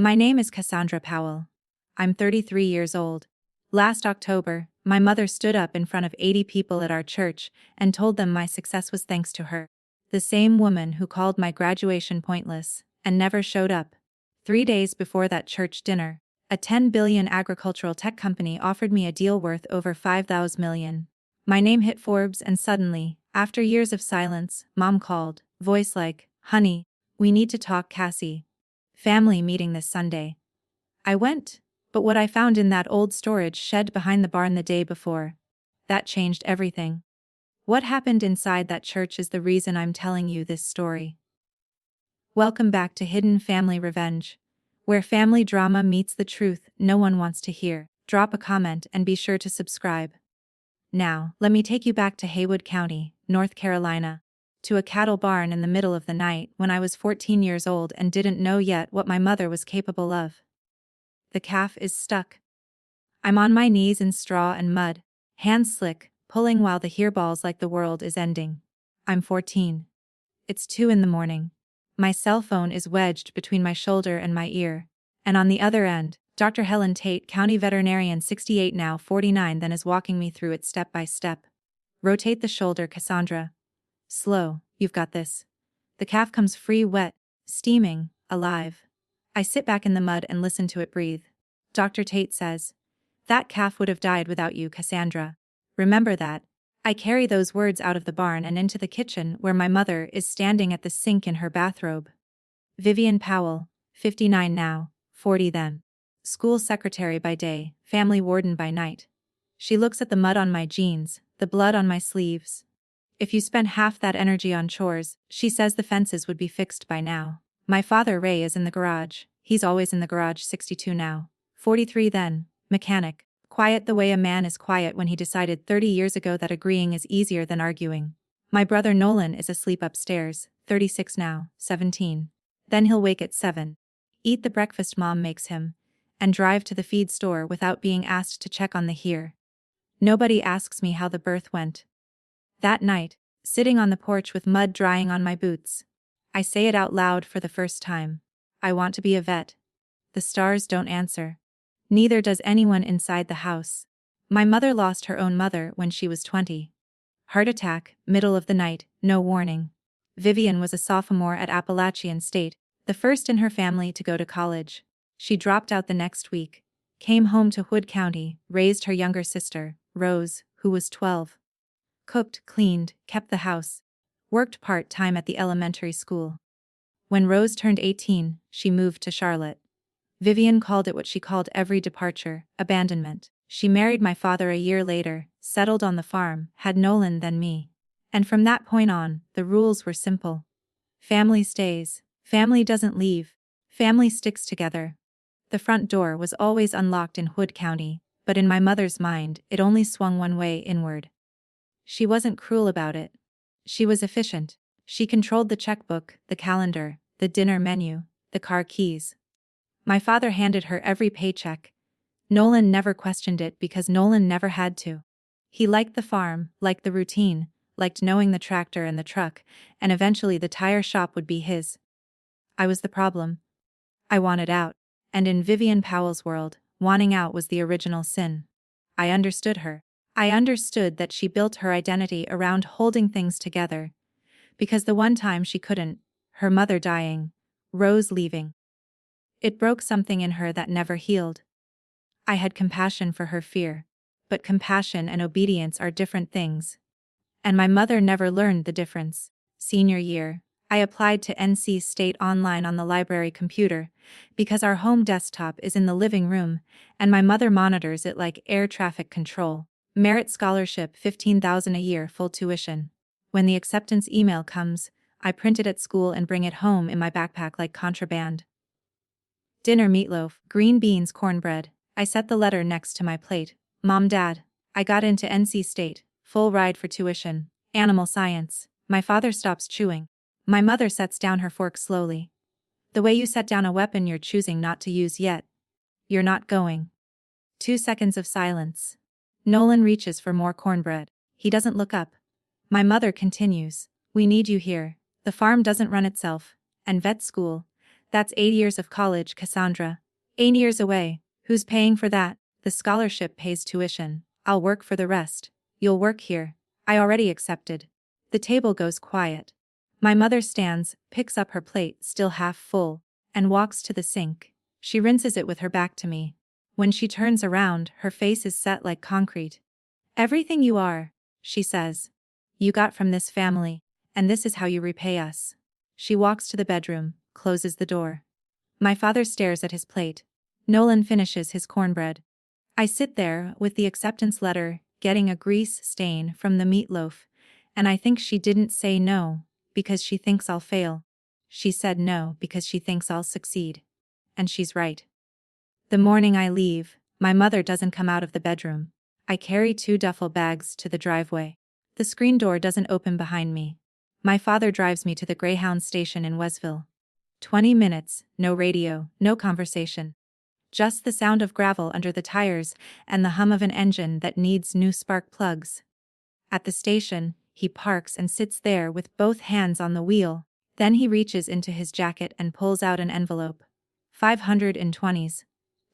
My name is Cassandra Powell. I'm 33 years old. Last October, my mother stood up in front of 80 people at our church and told them my success was thanks to her. The same woman who called my graduation pointless and never showed up. 3 days before that church dinner, a $10 billion agricultural tech company offered me a deal worth over $5,000 million. My name hit Forbes and suddenly, after years of silence, Mom called, voice like, "Honey, we need to talk, Cassie. Family meeting this Sunday." I went, but what I found in that old storage shed behind the barn the day before, that changed everything. What happened inside that church is the reason I'm telling you this story. Welcome back to Hidden Family Revenge, where family drama meets the truth no one wants to hear. Drop a comment and be sure to subscribe. Now, let me take you back to Haywood County, North Carolina, to a cattle barn in the middle of the night when I was 14 years old and didn't know yet what my mother was capable of. The calf is stuck. I'm on my knees in straw and mud, hands slick, pulling while the hairballs like the world is ending. I'm 14. It's 2 in the morning. My cell phone is wedged between my shoulder and my ear, and on the other end, Dr. Helen Tate, county veterinarian, 68 now 49, then is walking me through it step by step. Rotate the shoulder, Cassandra. Slow, you've got this. The calf comes free, wet, steaming, alive. I sit back in the mud and listen to it breathe. Dr. Tate says, "That calf would have died without you, Cassandra. Remember that." I carry those words out of the barn and into the kitchen where my mother is standing at the sink in her bathrobe. Vivian Powell, 59 now, 40 then. School secretary by day, family warden by night. She looks at the mud on my jeans, the blood on my sleeves. If you spent half that energy on chores, she says the fences would be fixed by now. My father Ray is in the garage. He's always in the garage, 62 now. 43 then, mechanic. Quiet the way a man is quiet when he decided 30 years ago that agreeing is easier than arguing. My brother Nolan is asleep upstairs, 36 now, 17. Then he'll wake at 7. Eat the breakfast mom makes him, and drive to the feed store without being asked to check on the hear. Nobody asks me how the birth went. That night, sitting on the porch with mud drying on my boots, I say it out loud for the first time. I want to be a vet. The stars don't answer. Neither does anyone inside the house. My mother lost her own mother when she was 20. Heart attack, middle of the night, no warning. Vivian was a sophomore at Appalachian State, the first in her family to go to college. She dropped out the next week, came home to Hood County, raised her younger sister, Rose, who was 12. Cooked, cleaned, kept the house. Worked part-time at the elementary school. When Rose turned 18, she moved to Charlotte. Vivian called it what she called every departure, abandonment. She married my father a year later, settled on the farm, had Nolan then me. And from that point on, the rules were simple. Family stays. Family doesn't leave. Family sticks together. The front door was always unlocked in Hood County, but in my mother's mind, it only swung one way, inward. She wasn't cruel about it. She was efficient. She controlled the checkbook, the calendar, the dinner menu, the car keys. My father handed her every paycheck. Nolan never questioned it because Nolan never had to. He liked the farm, liked the routine, liked knowing the tractor and the truck, and eventually the tire shop would be his. I was the problem. I wanted out, and in Vivian Powell's world, wanting out was the original sin. I understood her. I understood that she built her identity around holding things together. Because the one time she couldn't, her mother dying, Rose leaving. It broke something in her that never healed. I had compassion for her fear, but compassion and obedience are different things. And my mother never learned the difference. Senior year, I applied to NC State Online on the library computer, because our home desktop is in the living room, and my mother monitors it like air traffic control. Merit scholarship, $15,000 a year, full tuition. When the acceptance email comes, I print it at school and bring it home in my backpack like contraband. Dinner meatloaf, green beans, cornbread. I set the letter next to my plate. Mom, Dad, I got into NC State, full ride for tuition, animal science. My father stops chewing. My mother sets down her fork slowly. The way you set down a weapon you're choosing not to use yet. You're not going. 2 seconds of silence. Nolan reaches for more cornbread. He doesn't look up. My mother continues. We need you here. The farm doesn't run itself. And vet school. That's 8 years of college, Cassandra. 8 years away. Who's paying for that? The scholarship pays tuition. I'll work for the rest. You'll work here. I already accepted. The table goes quiet. My mother stands, picks up her plate, still half full, and walks to the sink. She rinses it with her back to me. When she turns around, her face is set like concrete. Everything you are, she says, you got from this family, and this is how you repay us. She walks to the bedroom, closes the door. My father stares at his plate. Nolan finishes his cornbread. I sit there, with the acceptance letter, getting a grease stain from the meatloaf, and I think she didn't say no, because she thinks I'll fail. She said no because she thinks I'll succeed. And she's right. The morning I leave, my mother doesn't come out of the bedroom. I carry 2 duffel bags to the driveway. The screen door doesn't open behind me. My father drives me to the Greyhound station in Westville. 20 minutes, no radio, no conversation. Just the sound of gravel under the tires and the hum of an engine that needs new spark plugs. At the station, he parks and sits there with both hands on the wheel. Then he reaches into his jacket and pulls out an envelope. 520s.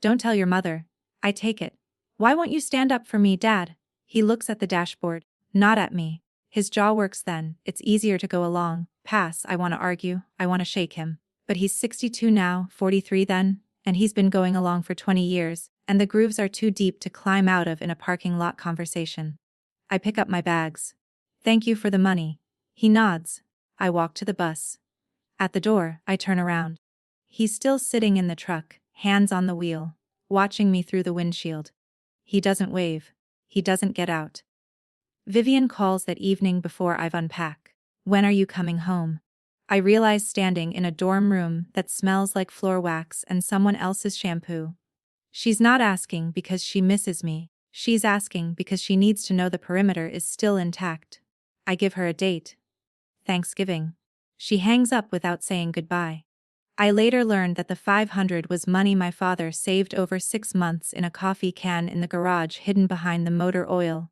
Don't tell your mother. I take it. Why won't you stand up for me, Dad? He looks at the dashboard, not at me. His jaw works then, it's easier to go along. Pass, I want to argue, I want to shake him. But he's 62 now, 43 then, and he's been going along for 20 years, and the grooves are too deep to climb out of in a parking lot conversation. I pick up my bags. Thank you for the money. He nods. I walk to the bus. At the door, I turn around. He's still sitting in the truck, hands on the wheel, watching me through the windshield. He doesn't wave. He doesn't get out. Vivian calls that evening before I've unpacked. When are you coming home? I realize standing in a dorm room that smells like floor wax and someone else's shampoo. She's not asking because she misses me. She's asking because she needs to know the perimeter is still intact. I give her a date. Thanksgiving. She hangs up without saying goodbye. I later learned that the 500 was money my father saved over 6 months in a coffee can in the garage hidden behind the motor oil.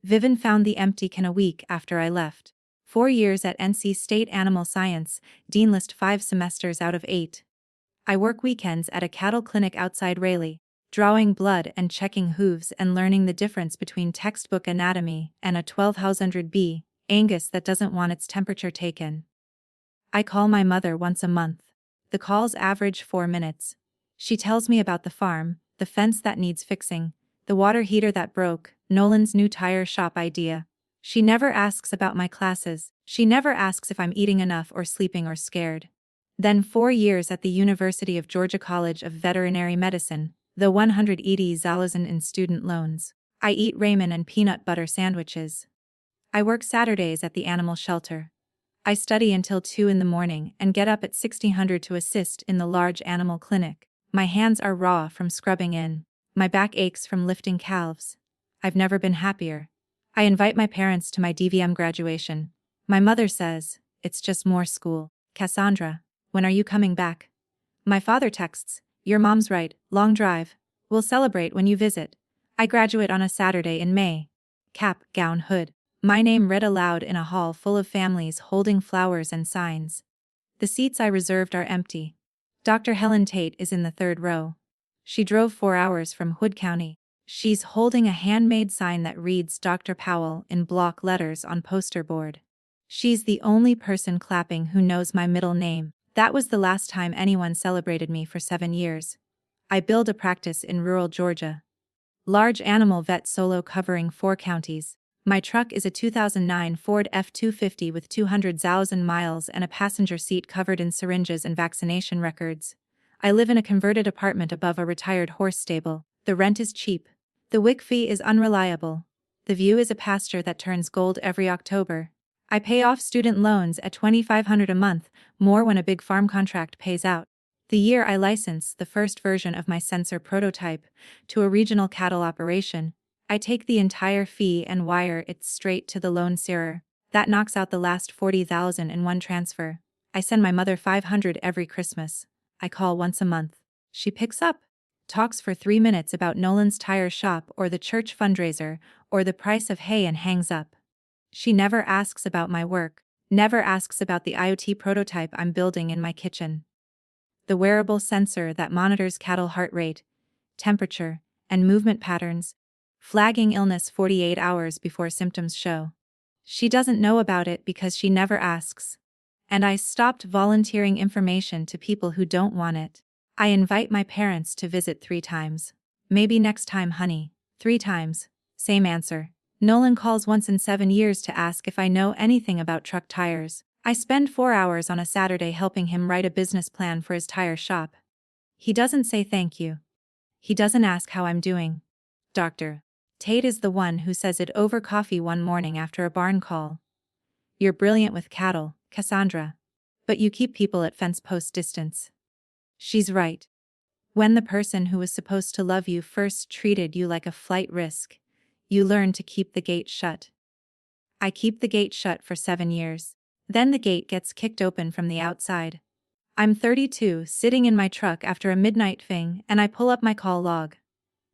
Vivian found the empty can a week after I left. 4 years at NC State Animal Science, Dean list 5 semesters out of 8. I work weekends at a cattle clinic outside Raleigh, drawing blood and checking hooves and learning the difference between textbook anatomy and a 1200B Angus that doesn't want its temperature taken. I call my mother once a month. The calls average 4 minutes. She tells me about the farm, the fence that needs fixing, the water heater that broke, Nolan's new tire shop idea. She never asks about my classes. She never asks if I'm eating enough or sleeping or scared. Then 4 years at the University of Georgia College of Veterinary Medicine, the 180,000 in student loans. I eat ramen and peanut butter sandwiches. I work Saturdays at the animal shelter. I study until 2 in the morning and get up at 1600 to assist in the large animal clinic. My hands are raw from scrubbing in. My back aches from lifting calves. I've never been happier. I invite my parents to my DVM graduation. My mother says, it's just more school. Cassandra, when are you coming back? My father texts, your mom's right, long drive. We'll celebrate when you visit. I graduate on a Saturday in May. Cap, gown, hood. My name read aloud in a hall full of families holding flowers and signs. The seats I reserved are empty. Dr. Helen Tate is in the 3rd row. She drove 4 hours from Hood County. She's holding a handmade sign that reads Dr. Powell in block letters on poster board. She's the only person clapping who knows my middle name. That was the last time anyone celebrated me for 7 years. I build a practice in rural Georgia. Large animal vet solo covering 4 counties. My truck is a 2009 Ford F-250 with 200,000 miles and a passenger seat covered in syringes and vaccination records. I live in a converted apartment above a retired horse stable. The rent is cheap. The WIC fee is unreliable. The view is a pasture that turns gold every October. I pay off student loans at $2,500 a month, more when a big farm contract pays out. The year I license the first version of my sensor prototype to a regional cattle operation, I take the entire fee and wire it straight to the loan searer. That knocks out the last $40,000 in one transfer. I send my mother $500 every Christmas. I call once a month. She picks up, talks for 3 minutes about Nolan's tire shop or the church fundraiser or the price of hay and hangs up. She never asks about my work, never asks about the IoT prototype I'm building in my kitchen. the wearable sensor that monitors cattle heart rate, temperature, and movement patterns, flagging illness 48 hours before symptoms show. She doesn't know about it because she never asks. And I stopped volunteering information to people who don't want it. I invite my parents to visit 3 times. Maybe next time, honey. 3 times. Same answer. Nolan calls once in 7 years to ask if I know anything about truck tires. I spend 4 hours on a Saturday helping him write a business plan for his tire shop. He doesn't say thank you. He doesn't ask how I'm doing. Dr. Tate is the one who says it over coffee one morning after a barn call. You're brilliant with cattle, Cassandra. But you keep people at fence post distance. She's right. When the person who was supposed to love you first treated you like a flight risk, you learn to keep the gate shut. I keep the gate shut for 7 years. Then the gate gets kicked open from the outside. I'm 32, sitting in my truck after a midnight thing, and I pull up my call log.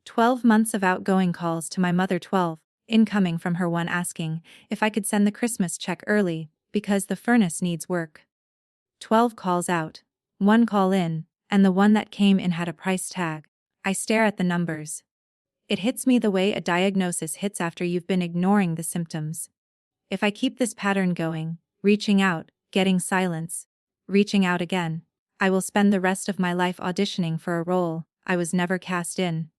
12 months of outgoing calls to my mother, 12, incoming from her, one asking if I could send the Christmas check early, because the furnace needs work. 12 calls out, 1 call in, and the one that came in had a price tag. I stare at the numbers. It hits me the way a diagnosis hits after you've been ignoring the symptoms. If I keep this pattern going, reaching out, getting silence, reaching out again, I will spend the rest of my life auditioning for a role I was never cast in.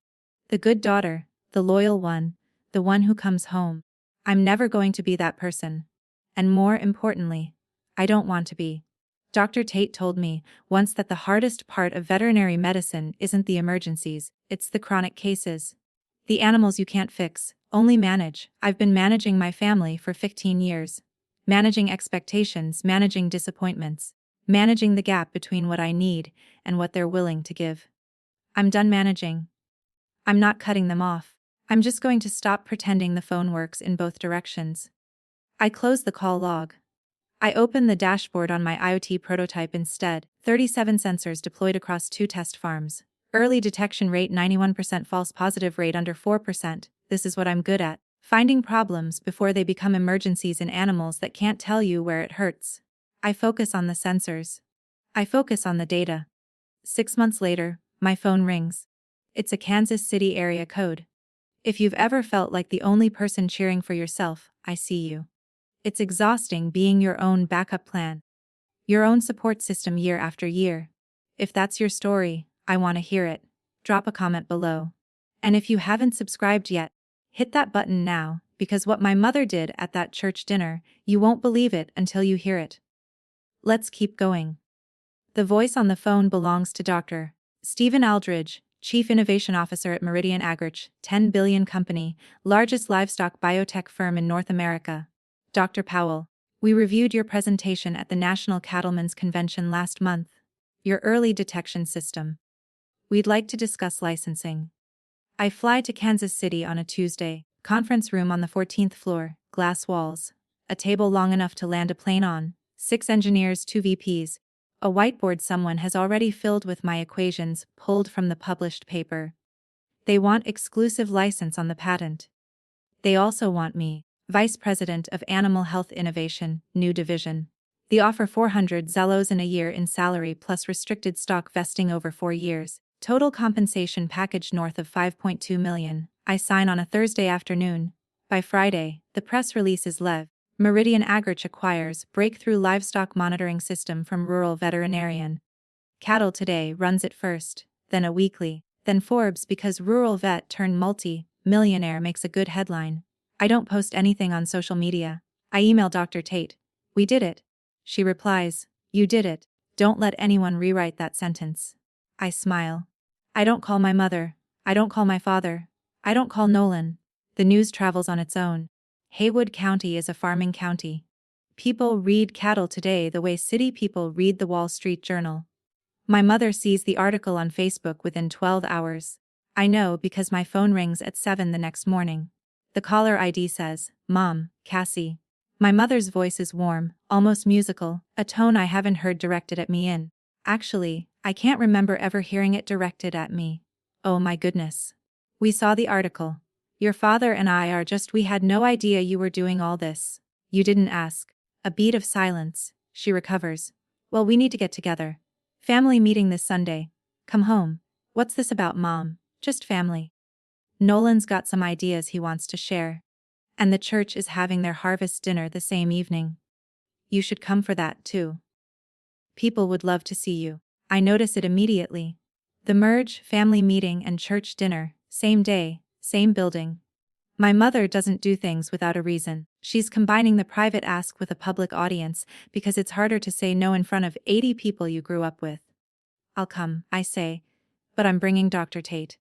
The good daughter, the loyal one, the one who comes home. I'm never going to be that person. And more importantly, I don't want to be. Dr. Tate told me once that the hardest part of veterinary medicine isn't the emergencies, it's the chronic cases. The animals you can't fix, only manage. I've been managing my family for 15 years. Managing expectations, managing disappointments, managing the gap between what I need and what they're willing to give. I'm done managing. I'm not cutting them off. I'm just going to stop pretending the phone works in both directions. I close the call log. I open the dashboard on my IoT prototype instead. 37 sensors deployed across 2 test farms. Early detection rate 91%, false positive rate under 4%. This is what I'm good at. Finding problems before they become emergencies in animals that can't tell you where it hurts. I focus on the sensors. I focus on the data. 6 months later, my phone rings. It's a Kansas City area code. If you've ever felt like the only person cheering for yourself, I see you. It's exhausting being your own backup plan, your own support system year after year. If that's your story, I want to hear it. Drop a comment below. And if you haven't subscribed yet, hit that button now, because what my mother did at that church dinner, you won't believe it until you hear it. Let's keep going. The voice on the phone belongs to Dr. Stephen Aldridge, Chief Innovation Officer at Meridian Agrich, $10 billion company, largest livestock biotech firm in North America. Dr. Powell, we reviewed your presentation at the National Cattlemen's Convention last month. Your early detection system. We'd like to discuss licensing. I fly to Kansas City on a Tuesday. Conference room on the 14th floor, glass walls. A table long enough to land a plane on. 6 engineers, 2 VPs. A whiteboard someone has already filled with my equations, pulled from the published paper. They want exclusive license on the patent. They also want me, Vice President of Animal Health Innovation, new division. They offer 400 Zellos in a year in salary plus restricted stock vesting over 4 years. Total compensation package north of $5.2 million. I sign on a Thursday afternoon. By Friday, the press release is live. Meridian Agrich acquires breakthrough livestock monitoring system from rural veterinarian. Cattle Today runs it first, then a weekly, then Forbes because rural vet turned multi-millionaire makes a good headline. I don't post anything on social media. I email Dr. Tate. We did it. She replies, you did it. Don't let anyone rewrite that sentence. I smile. I don't call my mother. I don't call my father. I don't call Nolan. The news travels on its own. Haywood County is a farming county. People read Cattle Today the way city people read the Wall Street Journal. My mother sees the article on Facebook within 12 hours. I know because my phone rings at 7 the next morning. The caller ID says, Mom, Cassie. My mother's voice is warm, almost musical, a tone I haven't heard directed at me in. Actually, I can't remember ever hearing it directed at me. Oh my goodness. We saw the article. Your father and I are just, we had no idea you were doing all this. You didn't ask. A beat of silence. She recovers. Well, we need to get together. Family meeting this Sunday. Come home. What's this about, Mom? Just family. Nolan's got some ideas he wants to share. And the church is having their harvest dinner the same evening. You should come for that, too. People would love to see you. I notice it immediately. The merge, family meeting and church dinner, same day, same building. My mother doesn't do things without a reason. She's combining the private ask with a public audience because it's harder to say no in front of 80 people you grew up with. I'll come, I say, but I'm bringing Dr. Tate.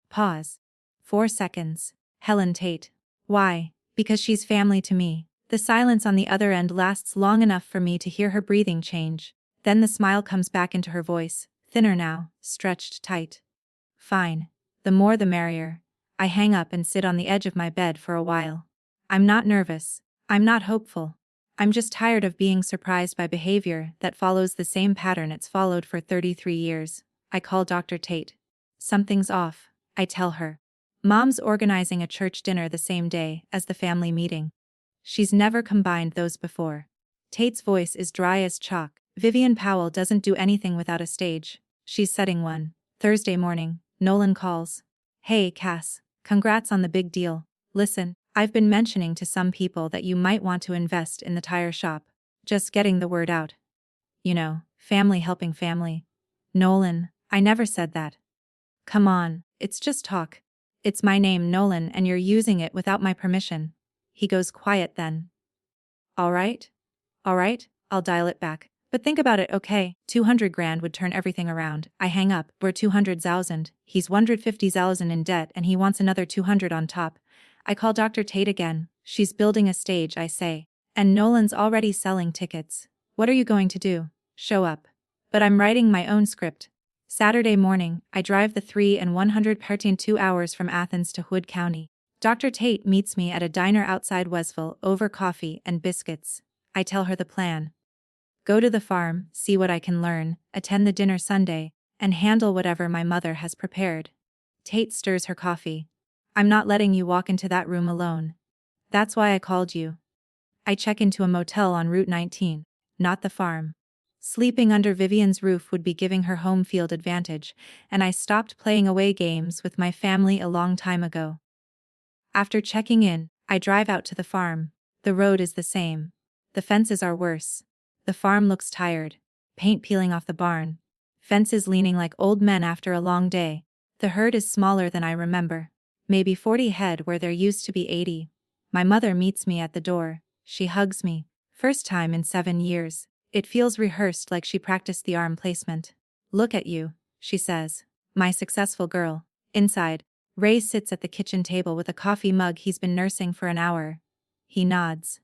Pause. 4 seconds. Helen Tate. Why? Because she's family to me. The silence on the other end lasts long enough for me to hear her breathing change. Then the smile comes back into her voice, thinner now, stretched tight. Fine. The more the merrier. I hang up and sit on the edge of my bed for a while. I'm not nervous. I'm not hopeful. I'm just tired of being surprised by behavior that follows the same pattern it's followed for 33 years. I call Dr. Tate. Something's off, I tell her. Mom's organizing a church dinner the same day as the family meeting. She's never combined those before. Tate's voice is dry as chalk. Vivian Powell doesn't do anything without a stage. She's setting one. Thursday morning, Nolan calls. Hey, Cass. Congrats on the big deal. Listen, I've been mentioning to some people that you might want to invest in the tire shop. Just getting the word out. You know, family helping family. Nolan, I never said that. Come on, it's just talk. It's my name, Nolan, and you're using it without my permission. He goes quiet then. All right, I'll dial it back. But think about it, okay? 200 grand would turn everything around. I hang up. We're 200,000. He's 150,000 in debt and he wants another 200 on top. I call Dr. Tate again. She's building a stage, I say. And Nolan's already selling tickets. What are you going to do? Show up. But I'm writing my own script. Saturday morning, I drive the 3 and 100 part in 2 hours from Athens to Hood County. Dr. Tate meets me at a diner outside Westville over coffee and biscuits. I tell her the plan. Go to the farm, see what I can learn, attend the dinner Sunday, and handle whatever my mother has prepared. Tate stirs her coffee. I'm not letting you walk into that room alone. That's why I called you. I check into a motel on Route 19, not the farm. Sleeping under Vivian's roof would be giving her home field advantage, and I stopped playing away games with my family a long time ago. After checking in, I drive out to the farm. The road is the same. The fences are worse. The farm looks tired. Paint peeling off the barn. Fences leaning like old men after a long day. The herd is smaller than I remember. Maybe 40 head where there used to be 80. My mother meets me at the door. She hugs me. First time in 7 years. It feels rehearsed, like she practiced the arm placement. Look at you, she says. My successful girl. Inside, Ray sits at the kitchen table with a coffee mug he's been nursing for an hour. He nods.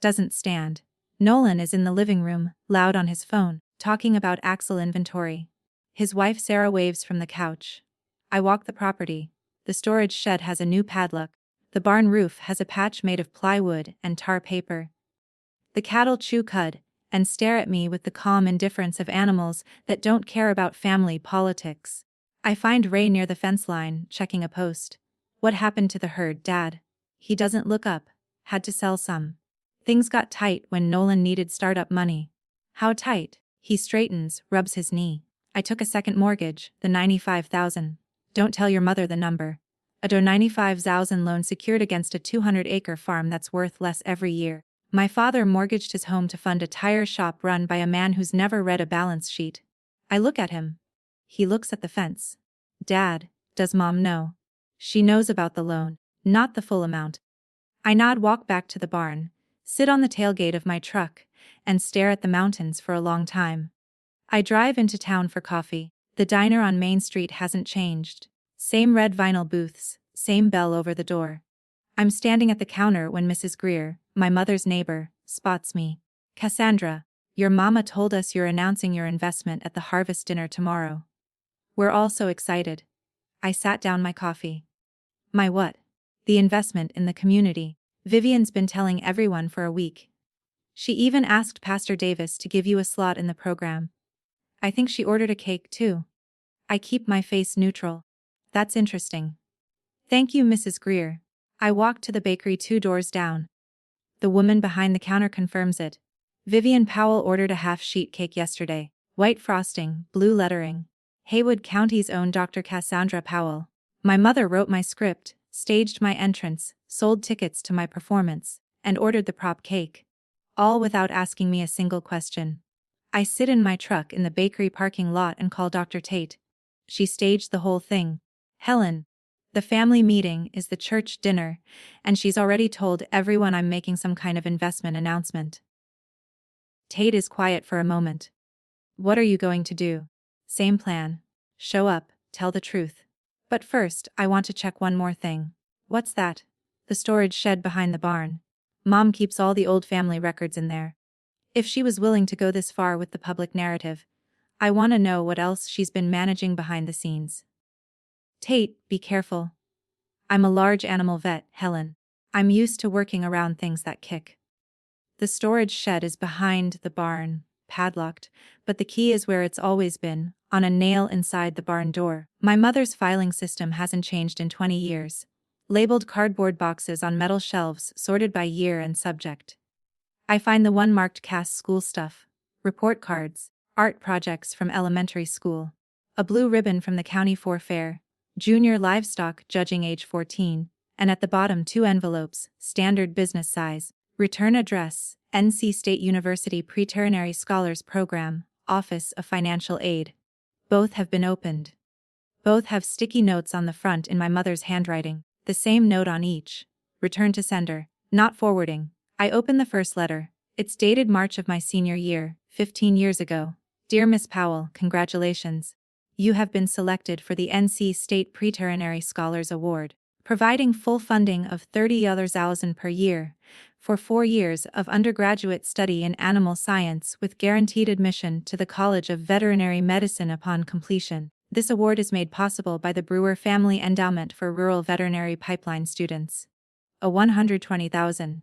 Doesn't stand. Nolan is in the living room, loud on his phone, talking about axle inventory. His wife Sarah waves from the couch. I walk the property. The storage shed has a new padlock. The barn roof has a patch made of plywood and tar paper. The cattle chew cud and stare at me with the calm indifference of animals that don't care about family politics. I find Ray near the fence line, checking a post. What happened to the herd, Dad? He doesn't look up. Had to sell some. Things got tight when Nolan needed startup money. How tight? He straightens, rubs his knee. I took a second mortgage, the 95,000. Don't tell your mother the number. A 95,000 loan secured against a 200-acre farm that's worth less every year. My father mortgaged his home to fund a tire shop run by a man who's never read a balance sheet. I look at him. He looks at the fence. Dad, does Mom know? She knows about the loan, not the full amount. I nod, walk back to the barn, sit on the tailgate of my truck, and stare at the mountains for a long time. I drive into town for coffee. The diner on Main Street hasn't changed. Same red vinyl booths, same bell over the door. I'm standing at the counter when Mrs. Greer, my mother's neighbor, spots me. Cassandra, your mama told us you're announcing your investment at the harvest dinner tomorrow. We're all so excited. I sat down my coffee. My what? The investment in the community. Vivian's been telling everyone for a week. She even asked Pastor Davis to give you a slot in the program. I think she ordered a cake too. I keep my face neutral. That's interesting. Thank you, Mrs. Greer. I walk to the bakery 2 doors down. The woman behind the counter confirms it. Vivian Powell ordered a half-sheet cake yesterday. White frosting, blue lettering. Haywood County's own Dr. Cassandra Powell. My mother wrote my script, staged my entrance, sold tickets to my performance, and ordered the prop cake. All without asking me a single question. I sit in my truck in the bakery parking lot and call Dr. Tate. She staged the whole thing. Helen. The family meeting is the church dinner, and she's already told everyone I'm making some kind of investment announcement. Tate is quiet for a moment. What are you going to do? Same plan. Show up, tell the truth. But first, I want to check one more thing. What's that? The storage shed behind the barn. Mom keeps all the old family records in there. If she was willing to go this far with the public narrative, I want to know what else she's been managing behind the scenes. Tate, be careful. I'm a large animal vet, Helen. I'm used to working around things that kick. The storage shed is behind the barn, padlocked, but the key is where it's always been, on a nail inside the barn door. My mother's filing system hasn't changed in 20 years. Labeled cardboard boxes on metal shelves sorted by year and subject. I find the one marked Cass school stuff, report cards, art projects from elementary school, a blue ribbon from the county fair, junior livestock judging age 14, and at the bottom 2 envelopes, standard business size, return address, NC State University Veterinary Scholars Program, Office of Financial Aid. Both have been opened. Both have sticky notes on the front in my mother's handwriting, the same note on each. Return to sender, not forwarding. I open the first letter. It's dated March of my senior year, 15 years ago. Dear Miss Powell, congratulations. You have been selected for the NC State Veterinary Scholars Award, providing full funding of $30,000 per year for 4 years of undergraduate study in animal science with guaranteed admission to the College of Veterinary Medicine upon completion. This award is made possible by the Brewer Family Endowment for Rural Veterinary Pipeline Students. A $120,000.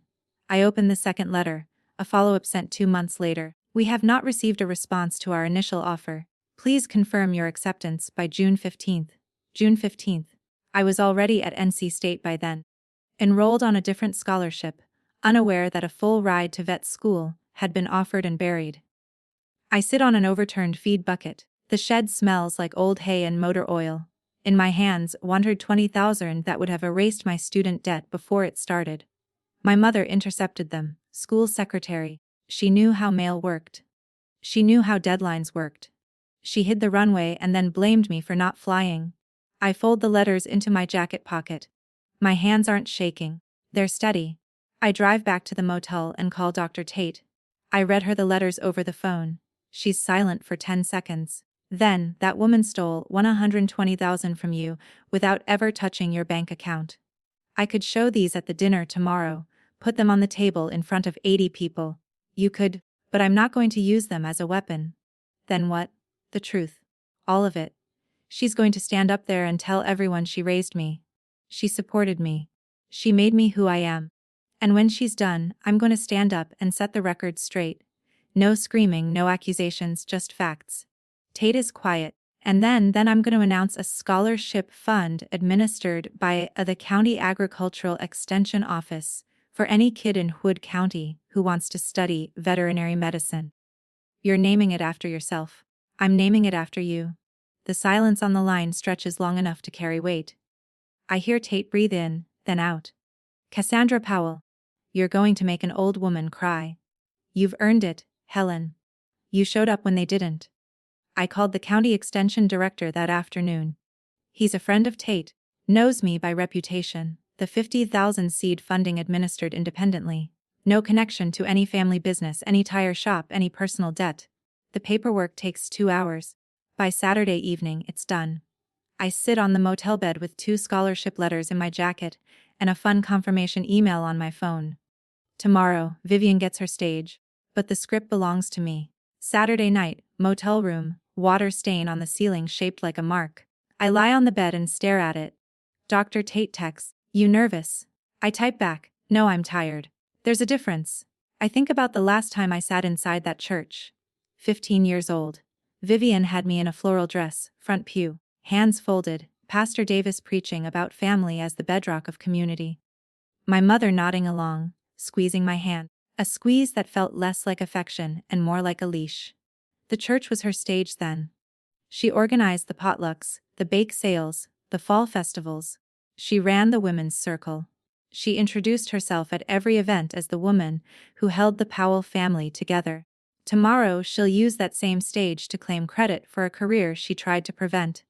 I open the second letter, a follow-up sent 2 months later. We have not received a response to our initial offer. Please confirm your acceptance by June 15th. June 15th. I was already at NC State by then. Enrolled on a different scholarship, unaware that a full ride to vet school had been offered and buried. I sit on an overturned feed bucket. The shed smells like old hay and motor oil. In my hands wandered $20,000 that would have erased my student debt before it started. My mother intercepted them, school secretary. She knew how mail worked. She knew how deadlines worked. She hid the runway and then blamed me for not flying. I fold the letters into my jacket pocket. My hands aren't shaking. They're steady. I drive back to the motel and call Dr. Tate. I read her the letters over the phone. She's silent for 10 seconds. Then, that woman stole $120,000 from you without ever touching your bank account. I could show these at the dinner tomorrow, put them on the table in front of 80 people. You could, but I'm not going to use them as a weapon. Then what? The truth. All of it. She's going to stand up there and tell everyone she raised me. She supported me. She made me who I am. And when she's done, I'm going to stand up and set the record straight. No screaming, no accusations, just facts. Tate is quiet, and then I'm going to announce a scholarship fund administered by the County Agricultural Extension Office for any kid in Hood County who wants to study veterinary medicine. You're naming it after yourself. I'm naming it after you. The silence on the line stretches long enough to carry weight. I hear Tate breathe in, then out. Cassandra Powell. You're going to make an old woman cry. You've earned it, Helen. You showed up when they didn't. I called the county extension director that afternoon. He's a friend of Tate, knows me by reputation, the $50,000 seed funding administered independently. No connection to any family business, any tire shop, any personal debt. The paperwork takes 2 hours. By Saturday evening, it's done. I sit on the motel bed with 2 scholarship letters in my jacket and a fun confirmation email on my phone. Tomorrow, Vivian gets her stage, but the script belongs to me. Saturday night, motel room, water stain on the ceiling shaped like a mark. I lie on the bed and stare at it. Dr. Tate texts, "You nervous?" I type back, "No, I'm tired." There's a difference. I think about the last time I sat inside that church. 15 years old. Vivian had me in a floral dress, front pew, hands folded, Pastor Davis preaching about family as the bedrock of community. My mother nodding along, squeezing my hand, a squeeze that felt less like affection and more like a leash. The church was her stage then. She organized the potlucks, the bake sales, the fall festivals. She ran the women's circle. She introduced herself at every event as the woman who held the Powell family together. Tomorrow she'll use that same stage to claim credit for a career she tried to prevent,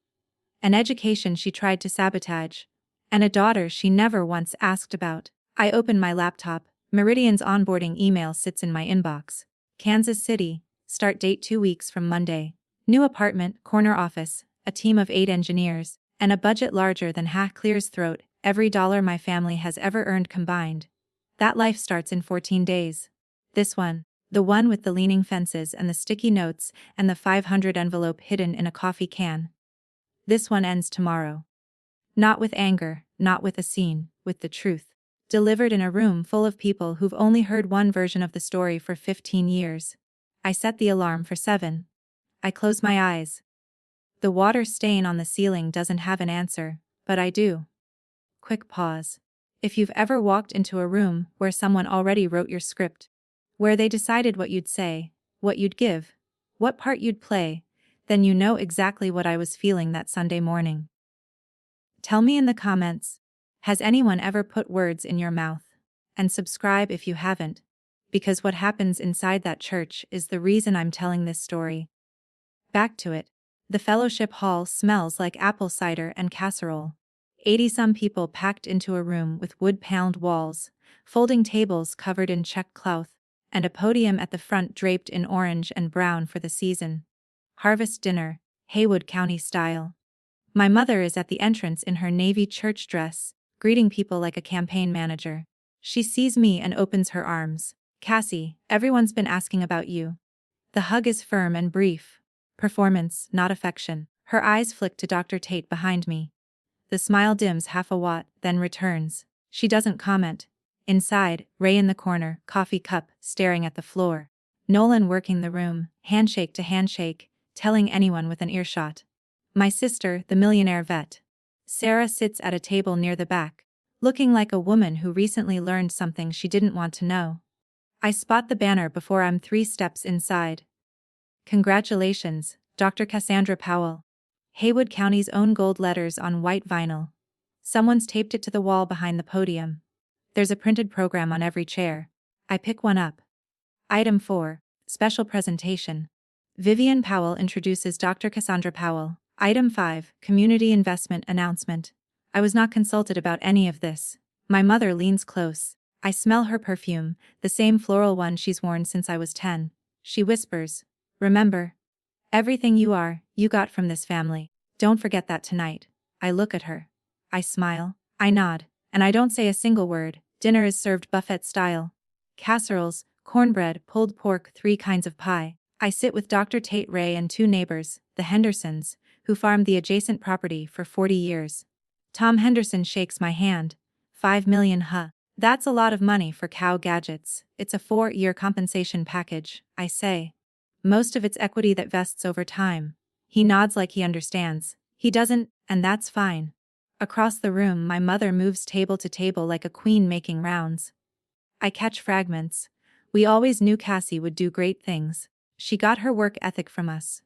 an education she tried to sabotage, and a daughter she never once asked about. I open my laptop. Meridian's onboarding email sits in my inbox. Kansas City, start date 2 weeks from Monday. New apartment, corner office, a team of 8 engineers, and a budget larger than Clear's throat, every dollar my family has ever earned combined. That life starts in 14 days. This one, the one with the leaning fences and the sticky notes and the 500 envelope hidden in a coffee can. This one ends tomorrow. Not with anger, not with a scene, with the truth. Delivered in a room full of people who've only heard one version of the story for 15 years. I set the alarm for 7. I close my eyes. The water stain on the ceiling doesn't have an answer, but I do. Quick pause. If you've ever walked into a room where someone already wrote your script, where they decided what you'd say, what you'd give, what part you'd play, then you know exactly what I was feeling that Sunday morning. Tell me in the comments, has anyone ever put words in your mouth? And subscribe if you haven't, because what happens inside that church is the reason I'm telling this story. Back to it. The fellowship hall smells like apple cider and casserole. 80-some people packed into a room with wood-paneled walls, folding tables covered in check cloth, and a podium at the front draped in orange and brown for the season. Harvest dinner, Haywood County style. My mother is at the entrance in her navy church dress, greeting people like a campaign manager. She sees me and opens her arms. Cassie, everyone's been asking about you. The hug is firm and brief. Performance, not affection. Her eyes flick to Dr. Tate behind me. The smile dims half a watt, then returns. She doesn't comment. Inside, Ray in the corner, coffee cup, staring at the floor. Nolan working the room, handshake to handshake, telling anyone with an earshot. My sister, the millionaire vet. Sarah sits at a table near the back, looking like a woman who recently learned something she didn't want to know. I spot the banner before I'm 3 steps inside. Congratulations, Dr. Cassandra Powell. Haywood County's own gold letters on white vinyl. Someone's taped it to the wall behind the podium. There's a printed program on every chair. I pick one up. Item 4, Special Presentation. Vivian Powell introduces Dr. Cassandra Powell. Item 5, Community Investment Announcement. I was not consulted about any of this. My mother leans close. I smell her perfume, the same floral one she's worn since I was 10. She whispers, "Remember? Everything you are, you got from this family. Don't forget that tonight." I look at her. I smile. I nod. And I don't say a single word. Dinner is served buffet style. Casseroles, cornbread, pulled pork, 3 kinds of pie. I sit with Dr. Tate Ray and 2 neighbors, the Hendersons, who farmed the adjacent property for 40 years. Tom Henderson shakes my hand. 5 million, huh? That's a lot of money for cow gadgets. It's a 4-year compensation package, I say. Most of it's equity that vests over time. He nods like he understands. He doesn't, and that's fine. Across the room, my mother moves table to table like a queen making rounds. I catch fragments. We always knew Cassie would do great things. She got her work ethic from us.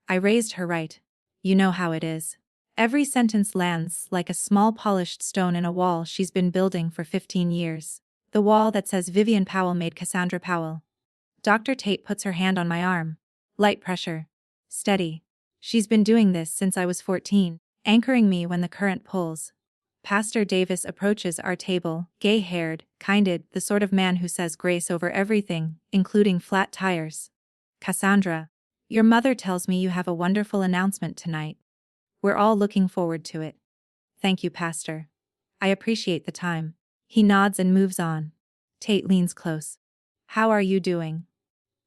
I raised her right. You know how it is. Every sentence lands like a small polished stone in a wall she's been building for 15 years. The wall that says Vivian Powell made Cassandra Powell. Dr. Tate puts her hand on my arm. Light pressure. Steady. She's been doing this since I was 14, anchoring me when the current pulls. Pastor Davis approaches our table, gay-haired, kinded, the sort of man who says grace over everything, including flat tires. Cassandra, your mother tells me you have a wonderful announcement tonight. We're all looking forward to it. Thank you, Pastor. I appreciate the time. He nods and moves on. Tate leans close. How are you doing?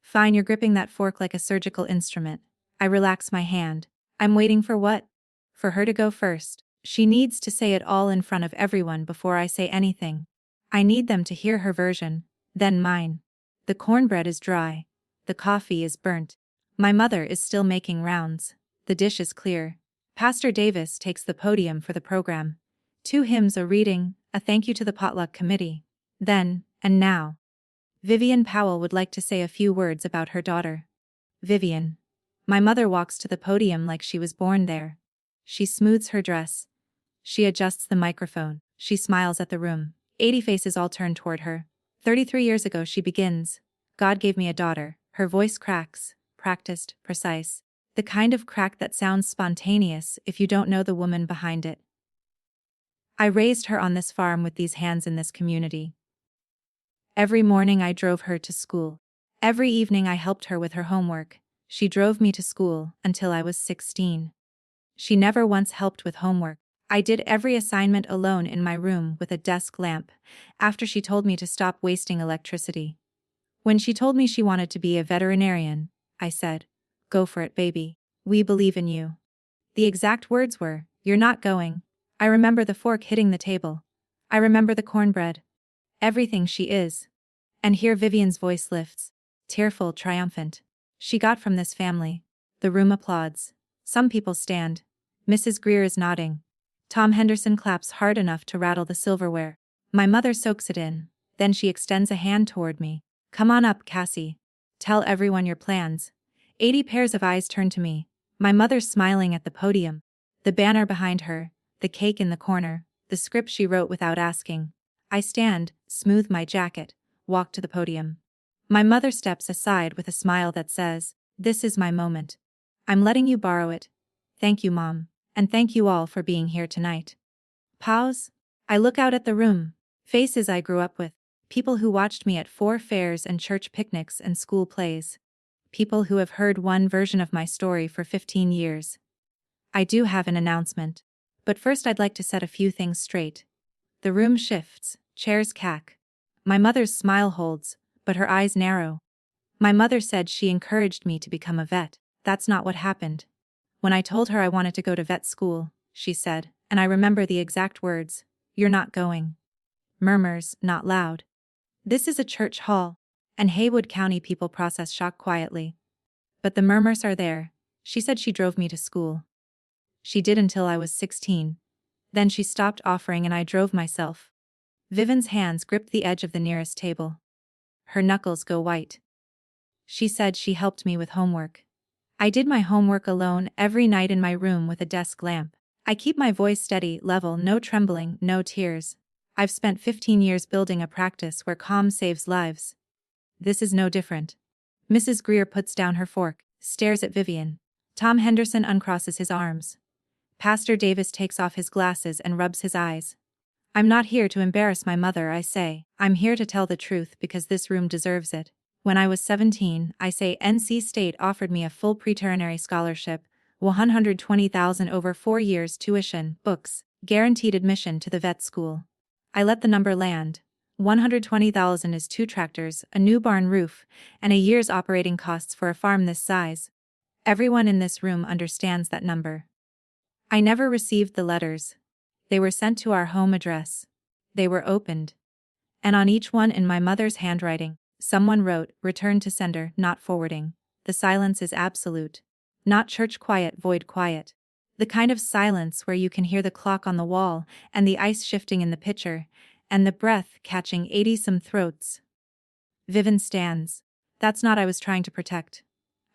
Fine, you're gripping that fork like a surgical instrument. I relax my hand. I'm waiting for what? For her to go first. She needs to say it all in front of everyone before I say anything. I need them to hear her version, then mine. The cornbread is dry. The coffee is burnt. My mother is still making rounds. The dish is clear. Pastor Davis takes the podium for the program. 2 hymns, a reading, a thank you to the potluck committee. Then, and now, Vivian Powell would like to say a few words about her daughter. Vivian. My mother walks to the podium like she was born there. She smooths her dress. She adjusts the microphone. She smiles at the room. 80 faces all turn toward her. 33 years ago she begins. God gave me a daughter. Her voice cracks. Practiced, precise. The kind of crack that sounds spontaneous if you don't know the woman behind it. I raised her on this farm with these hands in this community. Every morning I drove her to school. Every evening I helped her with her homework. She drove me to school until I was 16. She never once helped with homework. I did every assignment alone in my room with a desk lamp, after she told me to stop wasting electricity. When she told me she wanted to be a veterinarian, I said, "Go for it, baby. We believe in you." The exact words were, "You're not going." I remember the fork hitting the table. I remember the cornbread. Everything she is. And here Vivian's voice lifts. Tearful, triumphant. She got from this family. The room applauds. Some people stand. Mrs. Greer is nodding. Tom Henderson claps hard enough to rattle the silverware. My mother soaks it in. Then she extends a hand toward me. "Come on up, Cassie. Tell everyone your plans." 80 pairs of eyes turn to me. My mother's smiling at the podium. The banner behind her. The cake in the corner. The script she wrote without asking. I stand, smooth my jacket, walk to the podium. My mother steps aside with a smile that says, "This is my moment. I'm letting you borrow it. Thank you, Mom. And thank you all for being here tonight." Pause. I look out at the room. Faces I grew up with. People who watched me at 4 fairs and church picnics and school plays. People who have heard one version of my story for 15 years. I do have an announcement. But first I'd like to set a few things straight. The room shifts, chairs cack. My mother's smile holds, but her eyes narrow. My mother said she encouraged me to become a vet. That's not what happened. When I told her I wanted to go to vet school, she said, and I remember the exact words, "You're not going." Murmurs, not loud. This is a church hall, and Haywood County people process shock quietly. But the murmurs are there. She said she drove me to school. She did until I was 16. Then she stopped offering and I drove myself. Vivian's hands gripped the edge of the nearest table. Her knuckles go white. She said she helped me with homework. I did my homework alone every night in my room with a desk lamp. I keep my voice steady, level, no trembling, no tears. I've spent 15 years building a practice where calm saves lives. This is no different. Mrs. Greer puts down her fork, stares at Vivian. Tom Henderson uncrosses his arms. Pastor Davis takes off his glasses and rubs his eyes. I'm not here to embarrass my mother, I say. I'm here to tell the truth because this room deserves it. When I was 17, I say NC State offered me a full pre-veterinary scholarship, $120,000 over 4 years tuition, books, guaranteed admission to the vet school. I let the number land. $120,000 is 2 tractors, a new barn roof, and a year's operating costs for a farm this size. Everyone in this room understands that number. I never received the letters. They were sent to our home address. They were opened. And on each one in my mother's handwriting, someone wrote, "Return to sender, not forwarding." The silence is absolute. Not church quiet, void quiet. The kind of silence where you can hear the clock on the wall, and the ice shifting in the pitcher, and the breath catching 80-some throats. Vivian stands. That's not I was trying to protect.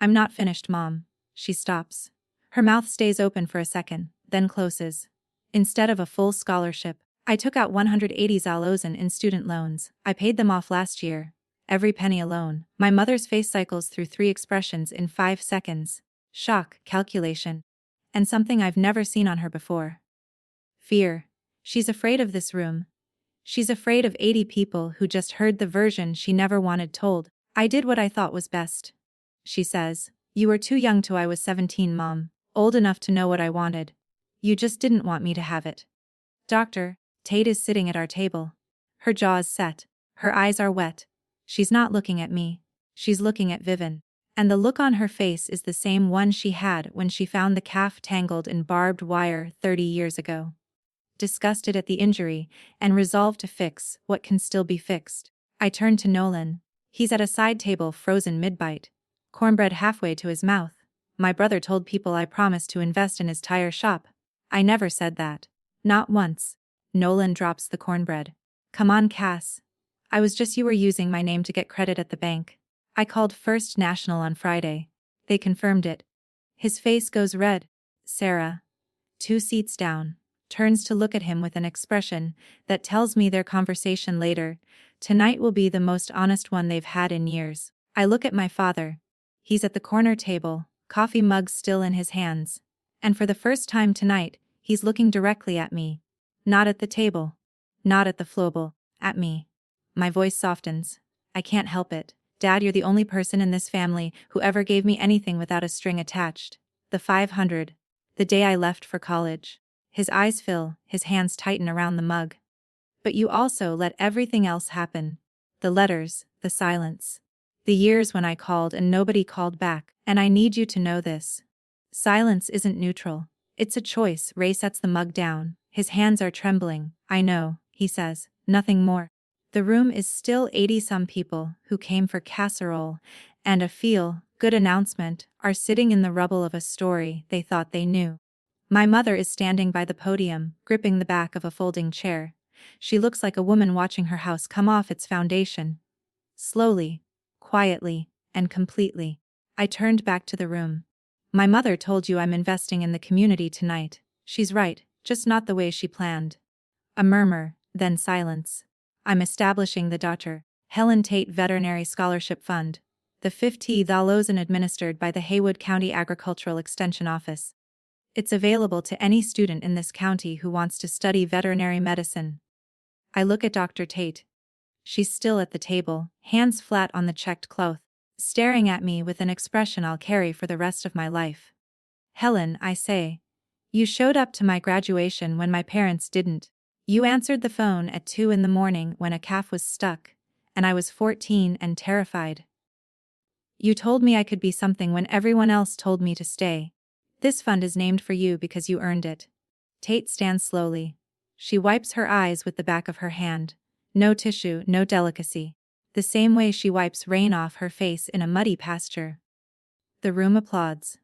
I'm not finished, Mom. She stops. Her mouth stays open for a second, then closes. Instead of a full scholarship, I took out $180,000 in student loans. I paid them off last year. Every penny alone. My mother's face cycles through 3 expressions in 5 seconds. Shock, calculation, and something I've never seen on her before. Fear. She's afraid of this room. She's afraid of 80 people who just heard the version she never wanted told. I did what I thought was best. She says, "You were too young till I was 17, Mom. Old enough to know what I wanted. You just didn't want me to have it." Dr. Tate is sitting at our table. Her jaws set. Her eyes are wet. She's not looking at me. She's looking at Vivian. And the look on her face is the same one she had when she found the calf tangled in barbed wire 30 years ago. Disgusted at the injury, and resolved to fix what can still be fixed. I turn to Nolan. He's at a side table frozen mid-bite. Cornbread halfway to his mouth. My brother told people I promised to invest in his tire shop. I never said that. Not once. Nolan drops the cornbread. "Come on, Cass. You were using my name to get credit at the bank. I called First National on Friday. They confirmed it. His face goes red. Sarah, 2 seats down, turns to look at him with an expression that tells me their conversation later tonight will be the most honest one they've had in years. I look at my father. He's at the corner table, coffee mug still in his hands. And for the first time tonight, he's looking directly at me. Not at the table. Not at the flobel. At me. My voice softens. I can't help it. Dad, you're the only person in this family who ever gave me anything without a string attached. The 500. The day I left for college. His eyes fill, his hands tighten around the mug. But you also let everything else happen. The letters, the silence. The years when I called and nobody called back. And I need you to know this. Silence isn't neutral. It's a choice. Ray sets the mug down. His hands are trembling. I know, he says, nothing more. The room is still 80-some people who came for casserole and a feel-good announcement are sitting in the rubble of a story they thought they knew. My mother is standing by the podium, gripping the back of a folding chair. She looks like a woman watching her house come off its foundation. Slowly, quietly, and completely. I turned back to the room. My mother told you I'm investing in the community tonight. She's right, just not the way she planned. A murmur, then silence. I'm establishing the Dr. Helen Tate Veterinary Scholarship Fund, the $50,000 administered by the Haywood County Agricultural Extension Office. It's available to any student in this county who wants to study veterinary medicine. I look at Dr. Tate. She's still at the table, hands flat on the checked cloth, staring at me with an expression I'll carry for the rest of my life. Helen, I say, you showed up to my graduation when my parents didn't. You answered the phone at 2 in the morning when a calf was stuck, and I was 14 and terrified. You told me I could be something when everyone else told me to stay. This fund is named for you because you earned it. Tate stands slowly. She wipes her eyes with the back of her hand. No tissue, no delicacy. The same way she wipes rain off her face in a muddy pasture. The room applauds.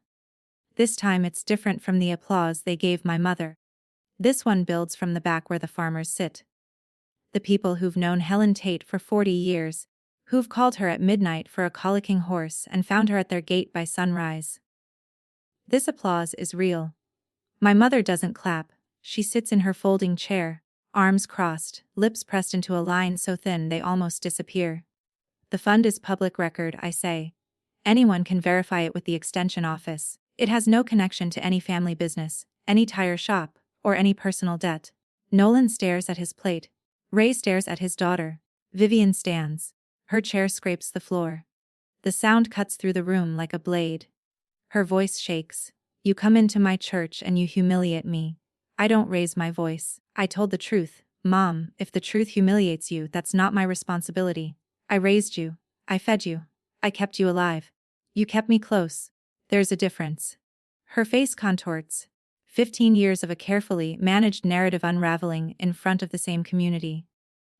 This time it's different from the applause they gave my mother. This one builds from the back where the farmers sit. The people who've known Helen Tate for 40 years, who've called her at midnight for a colicking horse and found her at their gate by sunrise. This applause is real. My mother doesn't clap. She sits in her folding chair, arms crossed, lips pressed into a line so thin they almost disappear. The fund is public record, I say. Anyone can verify it with the extension office. It has no connection to any family business, any tire shop, or any personal debt. Nolan stares at his plate. Ray stares at his daughter. Vivian stands. Her chair scrapes the floor. The sound cuts through the room like a blade. Her voice shakes. You come into my church and you humiliate me. I don't raise my voice. I told the truth. Mom, if the truth humiliates you, that's not my responsibility. I raised you. I fed you. I kept you alive. You kept me close. There's a difference. Her face contorts. 15 years of a carefully managed narrative unraveling in front of the same community.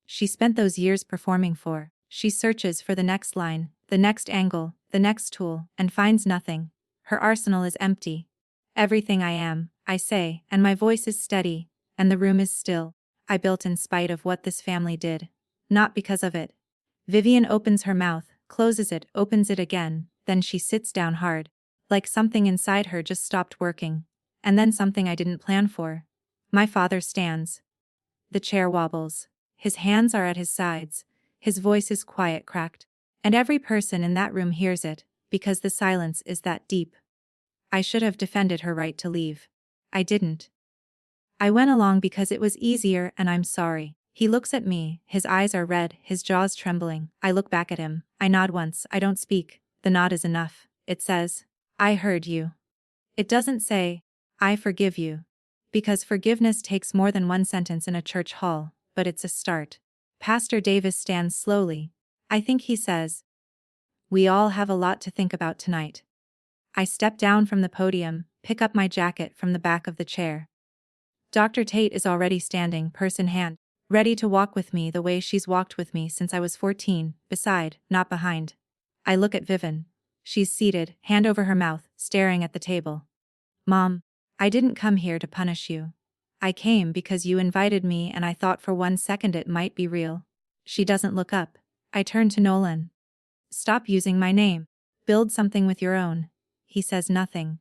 She spent those years performing for. She searches for the next line, the next angle, the next tool, and finds nothing. Her arsenal is empty. Everything I am, I say, and my voice is steady, and the room is still. I built in spite of what this family did. Not because of it. Vivian opens her mouth, closes it, opens it again, then she sits down hard. Like something inside her just stopped working. And then something I didn't plan for. My father stands. The chair wobbles. His hands are at his sides. His voice is quiet, cracked. And every person in that room hears it, because the silence is that deep. I should have defended her right to leave. I didn't. I went along because it was easier and I'm sorry. He looks at me, his eyes are red, his jaws trembling. I look back at him. I nod once, I don't speak. The nod is enough. It says, I heard you. It doesn't say, I forgive you. Because forgiveness takes more than one sentence in a church hall, but it's a start. Pastor Davis stands slowly. I think he says, we all have a lot to think about tonight. I step down from the podium, pick up my jacket from the back of the chair. Dr. Tate is already standing, purse in hand, ready to walk with me the way she's walked with me since I was 14, beside, not behind. I look at Vivian. She's seated, hand over her mouth, staring at the table. Mom, I didn't come here to punish you. I came because you invited me and I thought for 1 second it might be real. She doesn't look up. I turn to Nolan. Stop using my name. Build something with your own. He says nothing.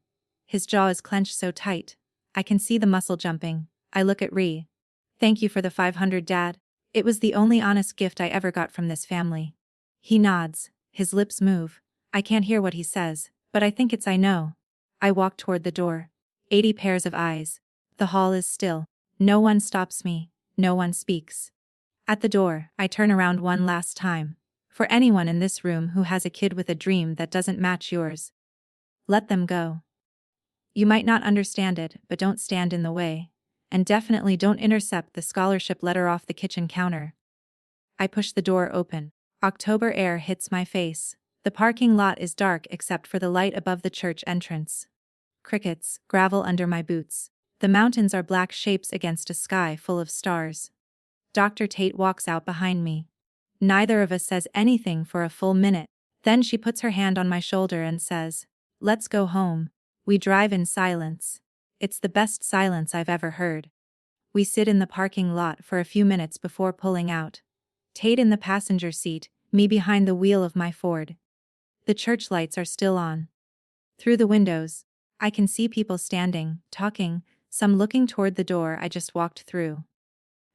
His jaw is clenched so tight. I can see the muscle jumping. I look at Ree. Thank you for the 500, Dad. It was the only honest gift I ever got from this family. He nods. His lips move. I can't hear what he says, but I think it's I know. I walk toward the door. 80 pairs of eyes. The hall is still. No one stops me. No one speaks. At the door, I turn around one last time. For anyone in this room who has a kid with a dream that doesn't match yours, let them go. You might not understand it, but don't stand in the way. And definitely don't intercept the scholarship letter off the kitchen counter. I push the door open. October air hits my face. The parking lot is dark except for the light above the church entrance. Crickets, gravel under my boots. The mountains are black shapes against a sky full of stars. Dr. Tate walks out behind me. Neither of us says anything for a full minute. Then she puts her hand on my shoulder and says, "Let's go home." We drive in silence. It's the best silence I've ever heard. We sit in the parking lot for a few minutes before pulling out. Tate in the passenger seat, me behind the wheel of my Ford. The church lights are still on. Through the windows, I can see people standing, talking, some looking toward the door I just walked through.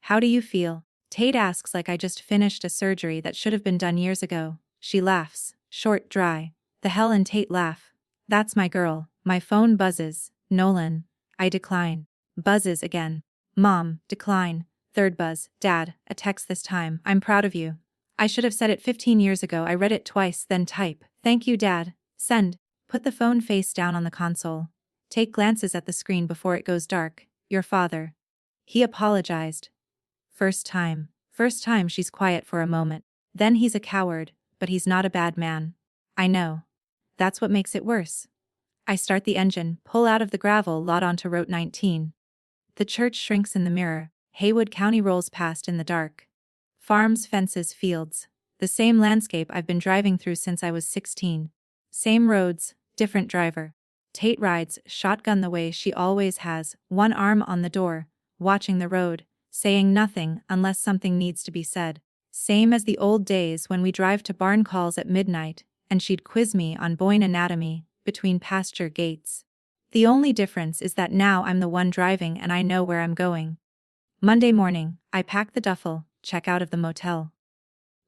"How do you feel?" Tate asks like I just finished a surgery that should have been done years ago. She laughs, short, dry. The hell and Tate laugh. That's my girl. My phone buzzes. Nolan. I decline. Buzzes again. Mom, decline. Third buzz. Dad, a text this time. "I'm proud of you." I should have said it 15 years ago. I read it twice, then type. "Thank you, Dad." Send. Put the phone face down on the console. Tate glances at the screen before it goes dark. "Your father. He apologized." First time. First time she's quiet for a moment. Then "He's a coward, but he's not a bad man." I know. That's what makes it worse. I start the engine, pull out of the gravel lot onto Route 19. The church shrinks in the mirror. Haywood County rolls past in the dark. Farms, fences, fields. The same landscape I've been driving through since I was 16. Same roads, different driver. Tate rides shotgun the way she always has, one arm on the door, watching the road, saying nothing unless something needs to be said. Same as the old days when we drive to barn calls at midnight, and she'd quiz me on bovine anatomy between pasture gates. The only difference is that now I'm the one driving and I know where I'm going. Monday morning, I pack the duffel, check out of the motel.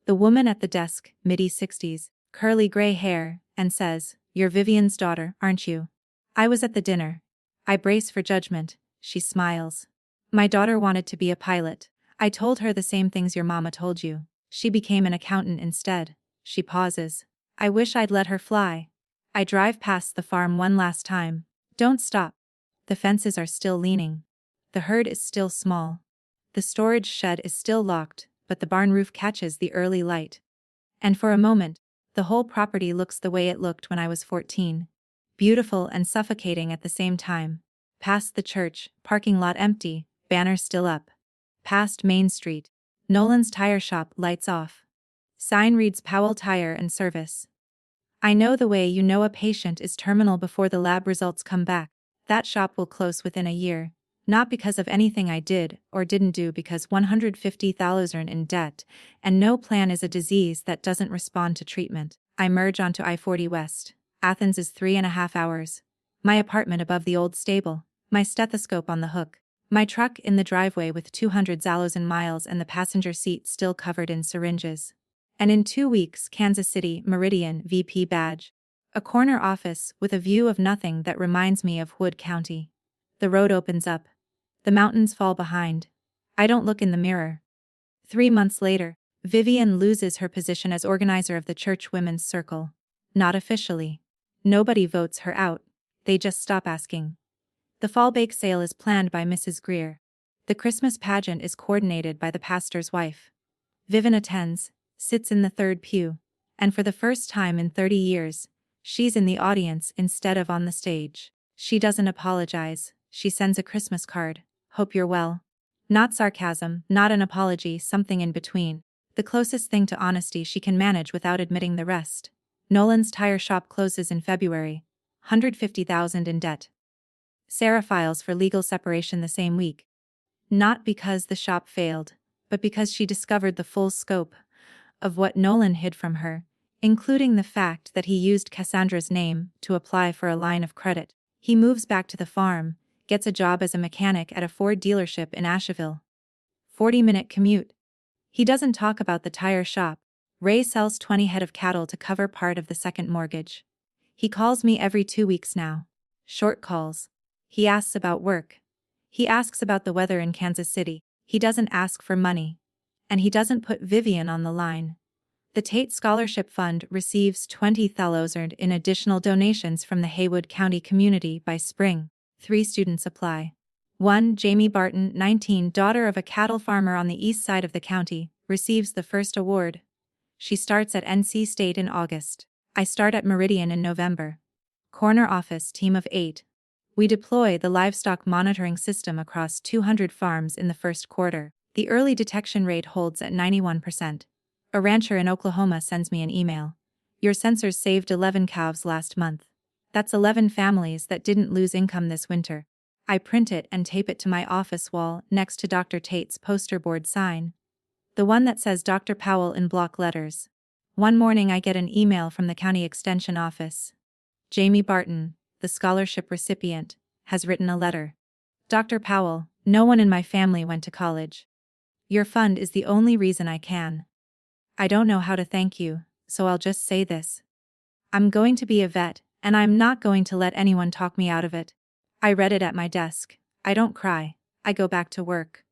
The woman at the desk, mid-60s, curly gray hair, and says, "You're Vivian's daughter, aren't you?" "I was at the dinner." I brace for judgment. She smiles. "My daughter wanted to be a pilot. I told her the same things your mama told you. She became an accountant instead." She pauses. "I wish I'd let her fly." I drive past the farm one last time. Don't stop. The fences are still leaning. The herd is still small. The storage shed is still locked, but the barn roof catches the early light. And for a moment, the whole property looks the way it looked when I was 14. Beautiful and suffocating at the same time. Past the church, parking lot empty, banner still up. Past Main Street. Nolan's tire shop lights off. Sign reads Powell Tire and Service. I know the way you know a patient is terminal before the lab results come back. That shop will close within a year. Not because of anything I did or didn't do, because $150,000 in debt, and no plan is a disease that doesn't respond to treatment. I merge onto I-40 West. Athens is 3.5 hours. My apartment above the old stable. My stethoscope on the hook. My truck in the driveway with 200,000 miles and the passenger seat still covered in syringes. And in 2 weeks, Kansas City, Meridian, VP badge. A corner office with a view of nothing that reminds me of Wood County. The road opens up. The mountains fall behind. I don't look in the mirror. 3 months later, Vivian loses her position as organizer of the church women's circle. Not officially. Nobody votes her out. They just stop asking. The fall bake sale is planned by Mrs. Greer. The Christmas pageant is coordinated by the pastor's wife. Vivian attends, sits in the third pew, and for the first time in 30 years, she's in the audience instead of on the stage. She doesn't apologize. She sends a Christmas card. "Hope you're well." Not sarcasm, not an apology, something in between. The closest thing to honesty she can manage without admitting the rest. Nolan's tire shop closes in February. $150,000 in debt. Sarah files for legal separation the same week. Not because the shop failed, but because she discovered the full scope of what Nolan hid from her, including the fact that he used Cassandra's name to apply for a line of credit. He moves back to the farm, gets a job as a mechanic at a Ford dealership in Asheville. 40-minute commute. He doesn't talk about the tire shop. Ray sells 20 head of cattle to cover part of the second mortgage. He calls me every 2 weeks now. Short calls. He asks about work. He asks about the weather in Kansas City. He doesn't ask for money. And he doesn't put Vivian on the line. The Tate Scholarship Fund receives $20,000 in additional donations from the Haywood County community by spring. 3 students apply. 1. Jamie Barton, 19, daughter of a cattle farmer on the east side of the county, receives the first award. She starts at NC State in August. I start at Meridian in November. Corner office team of 8. We deploy the livestock monitoring system across 200 farms in the first quarter. The early detection rate holds at 91%. A rancher in Oklahoma sends me an email. Your sensors saved 11 calves last month. That's 11 families that didn't lose income this winter. I print it and tape it to my office wall next to Dr. Tate's poster board sign. The one that says Dr. Powell in block letters. One morning I get an email from the county extension office. Jamie Barton, the scholarship recipient, has written a letter. Dr. Powell, no one in my family went to college. Your fund is the only reason I can. I don't know how to thank you, so I'll just say this. I'm going to be a vet, and I'm not going to let anyone talk me out of it. I read it at my desk. I don't cry. I go back to work.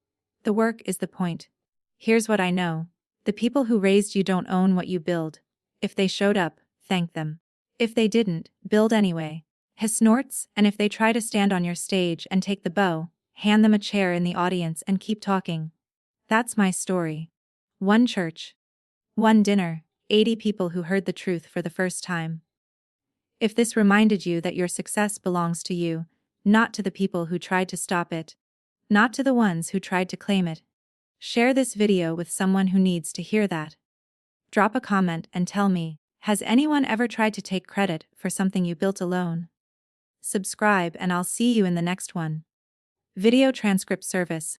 The work is the point. Here's what I know. The people who raised you don't own what you build. If they showed up, thank them. If they didn't, build anyway. He snorts, and if they try to stand on your stage and take the bow, hand them a chair in the audience and keep talking. That's my story. 1 church. 1 dinner, 80 people who heard the truth for the first time. If this reminded you that your success belongs to you, not to the people who tried to stop it, not to the ones who tried to claim it, share this video with someone who needs to hear that. Drop a comment and tell me, has anyone ever tried to take credit for something you built alone? Subscribe and I'll see you in the next one. Video transcript service.